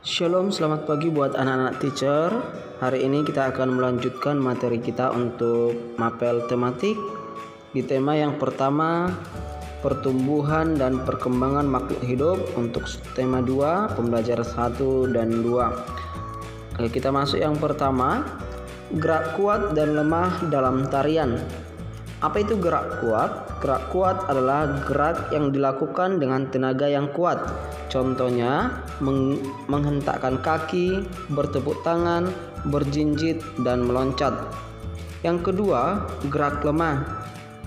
Shalom, selamat pagi buat anak-anak teacher. Hari ini kita akan melanjutkan materi kita untuk mapel tematik di tema yang pertama, pertumbuhan dan perkembangan makhluk hidup. Untuk tema 2, pembelajaran 1 dan 2. Oke, kita masuk yang pertama, gerak kuat dan lemah dalam tarian. Apa itu gerak kuat? Gerak kuat adalah gerak yang dilakukan dengan tenaga yang kuat. Contohnya, menghentakkan kaki, bertepuk tangan, berjinjit, dan meloncat. Yang kedua, gerak lemah.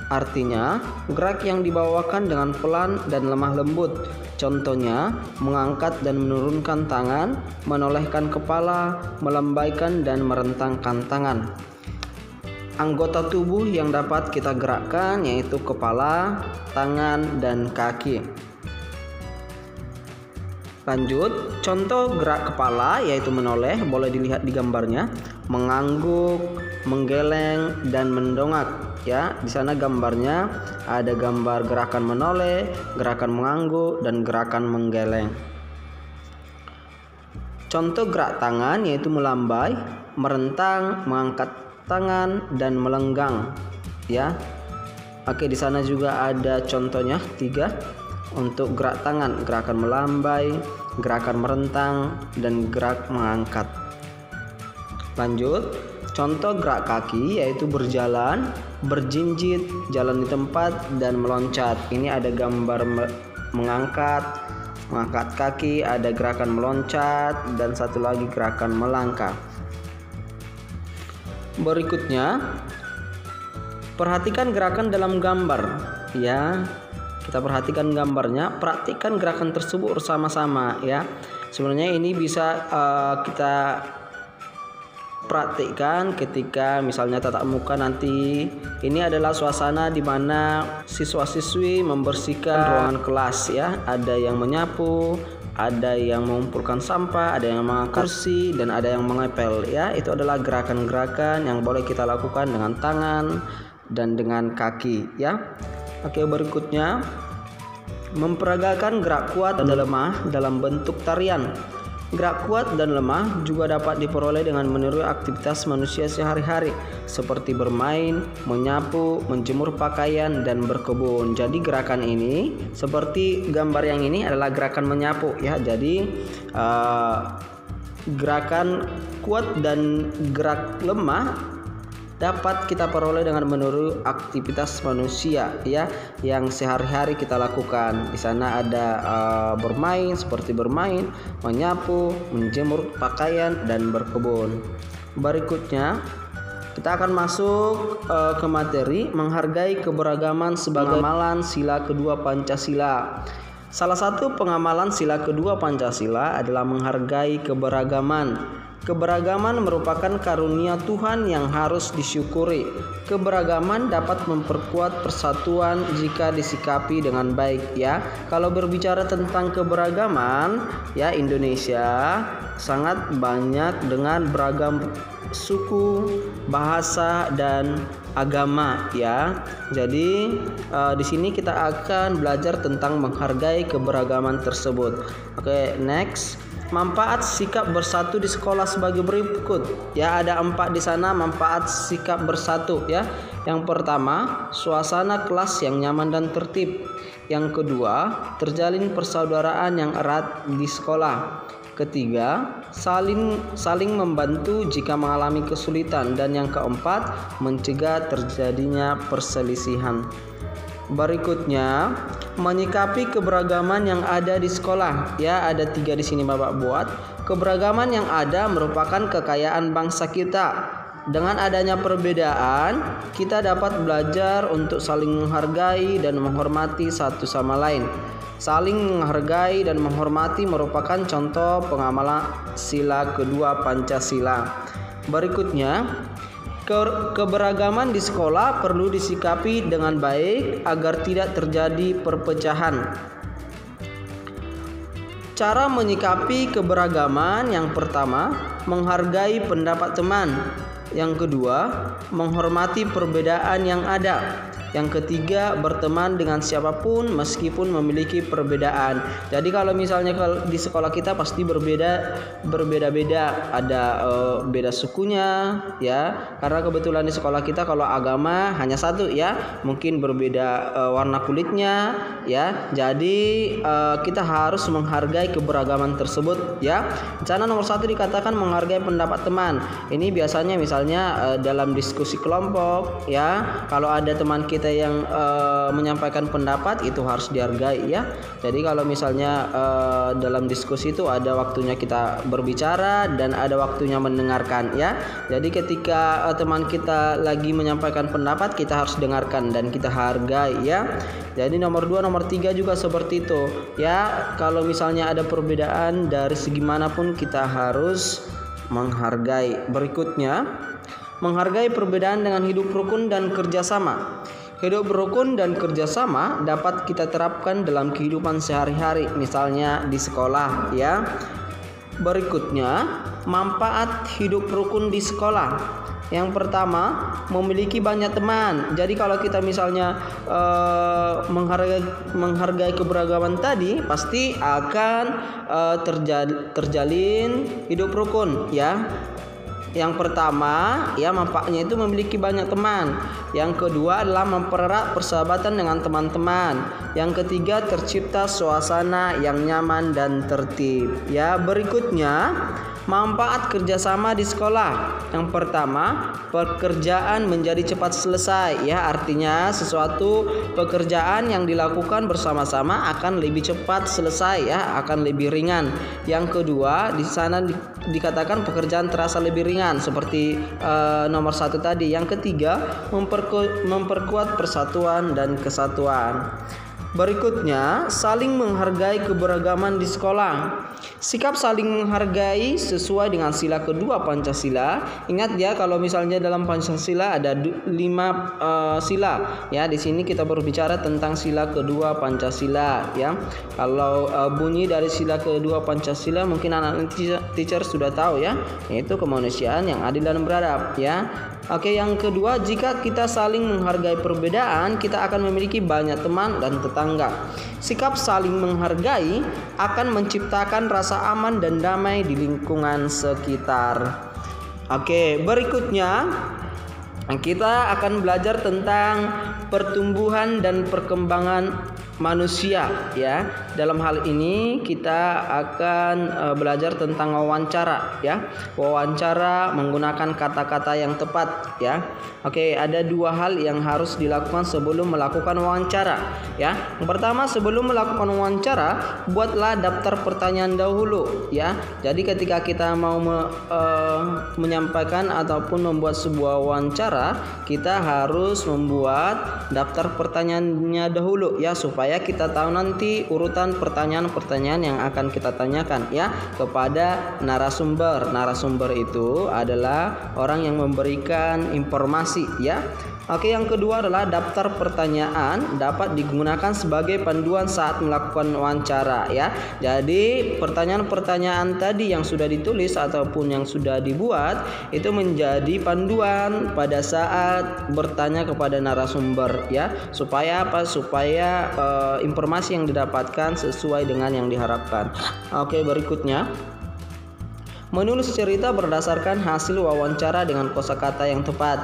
Artinya, gerak yang dibawakan dengan pelan dan lemah lembut. Contohnya, mengangkat dan menurunkan tangan, menolehkan kepala, melambaikan dan merentangkan tangan. Anggota tubuh yang dapat kita gerakkan yaitu kepala, tangan, dan kaki. Lanjut, contoh gerak kepala yaitu menoleh, boleh dilihat di gambarnya, mengangguk, menggeleng, dan mendongak. Ya, di sana gambarnya ada gambar gerakan menoleh, gerakan mengangguk, dan gerakan menggeleng. Contoh gerak tangan yaitu melambai, merentang, mengangkat tangan, dan melenggang. Ya, oke, di sana juga ada contohnya 3. Untuk gerak tangan, gerakan melambai, gerakan merentang, dan gerak mengangkat. Lanjut, contoh gerak kaki yaitu berjalan, berjinjit, jalan di tempat, dan meloncat. Ini ada gambar mengangkat kaki, ada gerakan meloncat, dan satu lagi gerakan melangkah. Berikutnya, perhatikan gerakan dalam gambar. Ya, kita perhatikan gambarnya, praktikkan gerakan tersebut bersama-sama ya. Sebenarnya ini bisa kita praktikkan ketika misalnya tatap muka nanti. Ini adalah suasana di mana siswa-siswi membersihkan ruangan kelas ya. Ada yang menyapu, ada yang mengumpulkan sampah, ada yang mengangkat kursi, dan ada yang mengepel ya. Itu adalah gerakan-gerakan yang boleh kita lakukan dengan tangan dan dengan kaki ya. Oke, berikutnya, memperagakan gerak kuat dan lemah dalam bentuk tarian. Gerak kuat dan lemah juga dapat diperoleh dengan meniru aktivitas manusia sehari-hari seperti bermain, menyapu, menjemur pakaian, dan berkebun. Jadi gerakan ini seperti gambar yang ini adalah gerakan menyapu ya. Jadi gerakan kuat dan gerak lemah dapat kita peroleh dengan meniru aktivitas manusia ya yang sehari-hari kita lakukan. Di sana ada bermain seperti bermain, menyapu, menjemur pakaian, dan berkebun. Berikutnya, kita akan masuk ke materi menghargai keberagaman sebagai pengamalan sila kedua Pancasila. Salah satu pengamalan sila kedua Pancasila adalah menghargai keberagaman. Keberagaman merupakan karunia Tuhan yang harus disyukuri. Keberagaman dapat memperkuat persatuan jika disikapi dengan baik ya. Kalau berbicara tentang keberagaman ya, Indonesia sangat banyak dengan beragam suku, bahasa, dan agama ya. Jadi di sini kita akan belajar tentang menghargai keberagaman tersebut. Oke, next. Manfaat sikap bersatu di sekolah sebagai berikut ya. Ada 4 di sana manfaat sikap bersatu ya. Yang pertama, suasana kelas yang nyaman dan tertib. Yang kedua, terjalin persaudaraan yang erat di sekolah. Ketiga, saling membantu jika mengalami kesulitan. Dan yang keempat, mencegah terjadinya perselisihan. Berikutnya, menyikapi keberagaman yang ada di sekolah. Ya, ada 3 di sini Bapak buat. Keberagaman yang ada merupakan kekayaan bangsa kita. Dengan adanya perbedaan, kita dapat belajar untuk saling menghargai dan menghormati satu sama lain. Saling menghargai dan menghormati merupakan contoh pengamalan sila kedua Pancasila. Berikutnya, keberagaman di sekolah perlu disikapi dengan baik agar tidak terjadi perpecahan. Cara menyikapi keberagaman: yang pertama, menghargai pendapat teman. Yang kedua, menghormati perbedaan yang ada. Yang ketiga, berteman dengan siapapun meskipun memiliki perbedaan. Jadi kalau misalnya kalau di sekolah kita pasti berbeda-beda, ada beda sukunya ya, karena kebetulan di sekolah kita kalau agama hanya satu ya, mungkin berbeda warna kulitnya ya. Jadi kita harus menghargai keberagaman tersebut ya. Cara nomor 1 dikatakan menghargai pendapat teman. Ini biasanya misalnya dalam diskusi kelompok ya, kalau ada teman kita yang menyampaikan pendapat itu harus dihargai ya. Jadi kalau misalnya dalam diskusi itu ada waktunya kita berbicara dan ada waktunya mendengarkan ya. Jadi ketika teman kita lagi menyampaikan pendapat, kita harus dengarkan dan kita hargai ya. Jadi nomor 2, nomor 3 juga seperti itu ya. Kalau misalnya ada perbedaan dari segi manapun kita harus menghargai. Berikutnya, menghargai perbedaan dengan hidup rukun dan kerjasama. Hidup rukun dan kerjasama dapat kita terapkan dalam kehidupan sehari-hari, misalnya di sekolah ya. Berikutnya, manfaat hidup rukun di sekolah. Yang pertama, memiliki banyak teman. Jadi kalau kita misalnya menghargai keberagaman tadi, pasti akan terjalin hidup rukun ya. Yang pertama ya, manfaatnya itu memiliki banyak teman. Yang kedua adalah mempererat persahabatan dengan teman-teman. Yang ketiga, tercipta suasana yang nyaman dan tertib ya. Berikutnya, manfaat kerjasama di sekolah. Yang pertama, pekerjaan menjadi cepat selesai ya, artinya sesuatu pekerjaan yang dilakukan bersama-sama akan lebih cepat selesai ya, akan lebih ringan. Yang kedua, di sana dikatakan pekerjaan terasa lebih ringan seperti nomor 1 tadi. Yang ketiga, memperkuat persatuan dan kesatuan. Berikutnya, saling menghargai keberagaman di sekolah. Sikap saling menghargai sesuai dengan sila kedua Pancasila. Ingat ya, kalau misalnya dalam Pancasila ada 5 sila ya. Di sini kita berbicara tentang sila kedua Pancasila ya. Kalau bunyi dari sila kedua Pancasila mungkin anak teacher sudah tahu ya, yaitu kemanusiaan yang adil dan beradab ya. Oke, yang kedua, jika kita saling menghargai perbedaan, kita akan memiliki banyak teman dan tetangga. Sikap saling menghargai akan menciptakan rasa aman dan damai di lingkungan sekitar. Oke, berikutnya kita akan belajar tentang pertumbuhan dan perkembangan manusia ya. Dalam hal ini kita akan belajar tentang wawancara ya. Wawancara menggunakan kata-kata yang tepat ya. Oke, ada 2 hal yang harus dilakukan sebelum melakukan wawancara ya. Yang pertama, sebelum melakukan wawancara, buatlah daftar pertanyaan dahulu ya. Jadi ketika kita mau menyampaikan ataupun membuat sebuah wawancara, kita harus membuat daftar pertanyaannya dahulu ya, supaya kita tahu nanti urutan pertanyaan-pertanyaan yang akan kita tanyakan ya kepada narasumber. Narasumber itu adalah orang yang memberikan informasi ya. Oke, yang kedua adalah daftar pertanyaan dapat digunakan sebagai panduan saat melakukan wawancara ya. Jadi pertanyaan-pertanyaan tadi yang sudah ditulis ataupun yang sudah dibuat itu menjadi panduan pada saat bertanya kepada narasumber ya. Supaya apa? Supaya informasi yang didapatkan sesuai dengan yang diharapkan. Oke, berikutnya, menulis cerita berdasarkan hasil wawancara dengan kosakata yang tepat.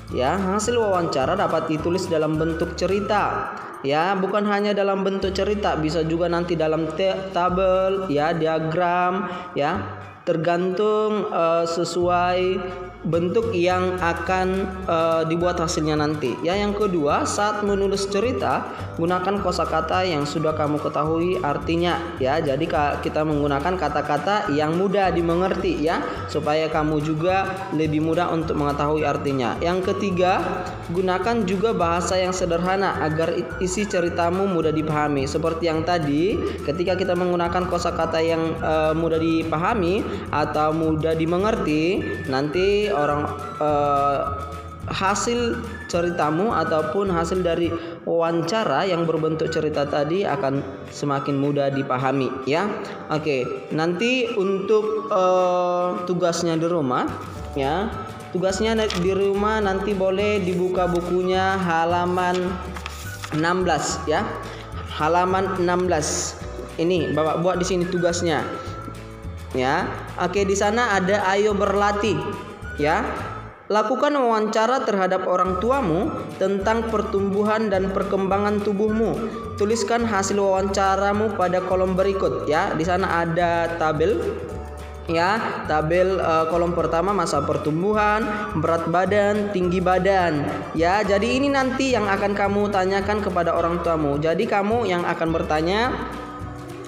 Ya, hasil wawancara dapat ditulis dalam bentuk cerita. Ya, bukan hanya dalam bentuk cerita, bisa juga nanti dalam tabel, ya, diagram, ya, tergantung sesuai bentuk yang akan dibuat hasilnya nanti. Ya, yang kedua, saat menulis cerita gunakan kosakata yang sudah kamu ketahui artinya. Ya, jadi kita menggunakan kata-kata yang mudah dimengerti ya, supaya kamu juga lebih mudah untuk mengetahui artinya. Yang ketiga, gunakan juga bahasa yang sederhana agar isi ceritamu mudah dipahami. Seperti yang tadi, ketika kita menggunakan kosakata yang mudah dipahami atau mudah dimengerti, nanti hasil ceritamu ataupun hasil dari wawancara yang berbentuk cerita tadi akan semakin mudah dipahami ya. Oke, nanti untuk tugasnya di rumah ya, Tugasnya di rumah nanti boleh dibuka bukunya halaman 16 ya. Halaman 16. Ini Bapak buat di sini tugasnya. Ya. Oke, di sana ada ayo berlatih ya. Lakukan wawancara terhadap orang tuamu tentang pertumbuhan dan perkembangan tubuhmu. Tuliskan hasil wawancaramu pada kolom berikut ya. Di sana ada tabel ya, tabel kolom pertama masa pertumbuhan, berat badan, tinggi badan ya. Jadi ini nanti yang akan kamu tanyakan kepada orang tuamu. Jadi kamu yang akan bertanya,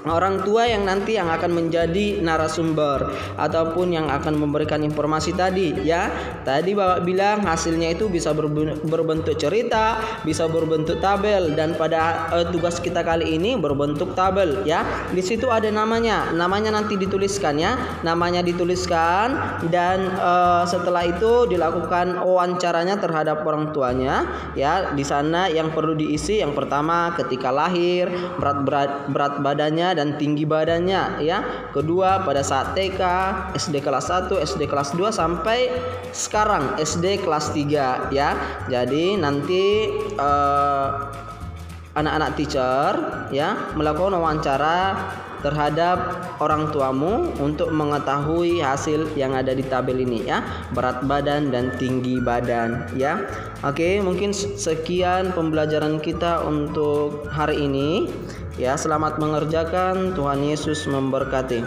orang tua yang nanti yang akan menjadi narasumber ataupun yang akan memberikan informasi tadi ya. Tadi Bapak bilang hasilnya itu bisa berbentuk cerita, bisa berbentuk tabel, dan pada tugas kita kali ini berbentuk tabel ya. Di situ ada namanya nanti dituliskan ya. Namanya dituliskan dan setelah itu dilakukan wawancaranya terhadap orang tuanya ya. Di sana yang perlu diisi yang pertama ketika lahir, berat badannya dan tinggi badannya ya. Kedua pada saat TK, SD kelas 1, SD kelas 2 sampai sekarang SD kelas 3 ya. Jadi nanti anak-anak teacher ya melakukan wawancara terhadap orang tuamu untuk mengetahui hasil yang ada di tabel ini ya, berat badan dan tinggi badan ya. Oke, mungkin sekian pembelajaran kita untuk hari ini ya. Selamat mengerjakan, Tuhan Yesus memberkati.